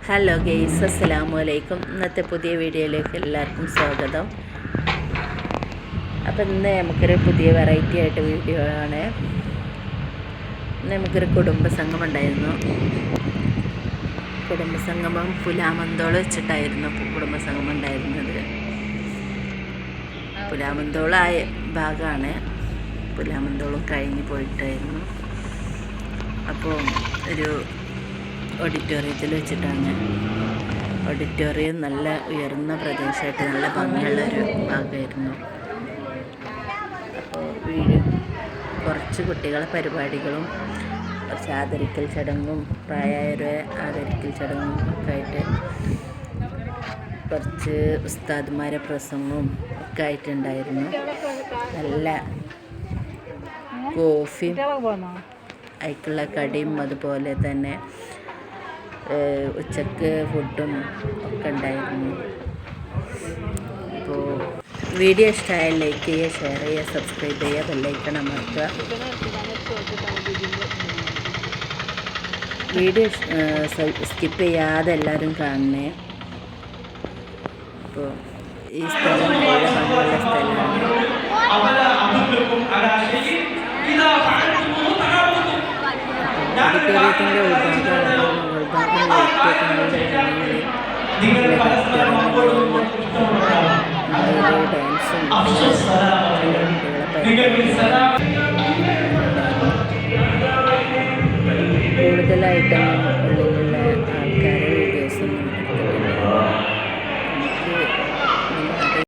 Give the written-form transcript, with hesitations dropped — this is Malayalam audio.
ഹലോ ഗെയ്സ്, അസ്സലാമു അലൈക്കും. ഇന്നത്തെ പുതിയ വീഡിയോയിലേക്ക് എല്ലാവർക്കും സ്വാഗതം. അപ്പോൾ ഇന്ന് നമുക്കൊരു പുതിയ വെറൈറ്റി ആയിട്ട് വീഡിയോ ആണ്. ഇന്ന് നമുക്കൊരു കുടുംബസംഗമം ഉണ്ടായിരുന്നു. കുടുംബസംഗമം പുലാമന്തോള് വെച്ചിട്ടായിരുന്നു കുടുംബസംഗമം ഉണ്ടായിരുന്നത്. പുലാമന്തോളായ ഭാഗമാണ്. പുലാമന്തോളം കഴിഞ്ഞ് പോയിട്ടായിരുന്നു. അപ്പോൾ ഒരു ഓഡിറ്റോറിയത്തിൽ വെച്ചിട്ടാണ്. ഓഡിറ്റോറിയം നല്ല ഉയർന്ന പ്രദേശമായിട്ട് നല്ല ഭംഗിയുള്ളൊരു ഭാഗമായിരുന്നു. അപ്പോൾ കുറച്ച് കുട്ടികളെ പരിപാടികളും കുറച്ച് ആദരിക്കൽ ചടങ്ങും പ്രായമായവരെ ആദരിക്കൽ ചടങ്ങും ഒക്കെ ആയിട്ട് കുറച്ച് ഉസ്താദ്മാരെ പ്രസംഗവും ഒക്കെ ആയിട്ടുണ്ടായിരുന്നു. നല്ല കോഫിയും അതിക്കുള്ള കടിയും അതുപോലെ തന്നെ ഉച്ചക്ക് ഫുഡും ഒക്കെ ഉണ്ടായിരുന്നു. അപ്പോൾ വീഡിയോ ഇഷ്ടമായാൽ ലൈക്ക് ചെയ്യുക, ഷെയർ ചെയ്യുക, സബ്സ്ക്രൈബ് ചെയ്യുക, ബെല്ലൈക്കൺ അമർത്തുക. വീഡിയോ സ്കിപ്പ് ചെയ്യാതെ എല്ലാവരും കാണണേ. അപ്പോൾ ഈ സ്ഥലം നല്ല ഭംഗിയുള്ള സ്ഥലമാണ്. ഓഡിറ്റോറിയത്തിൻ്റെ ഉൾഭാഗം ഡാൻസും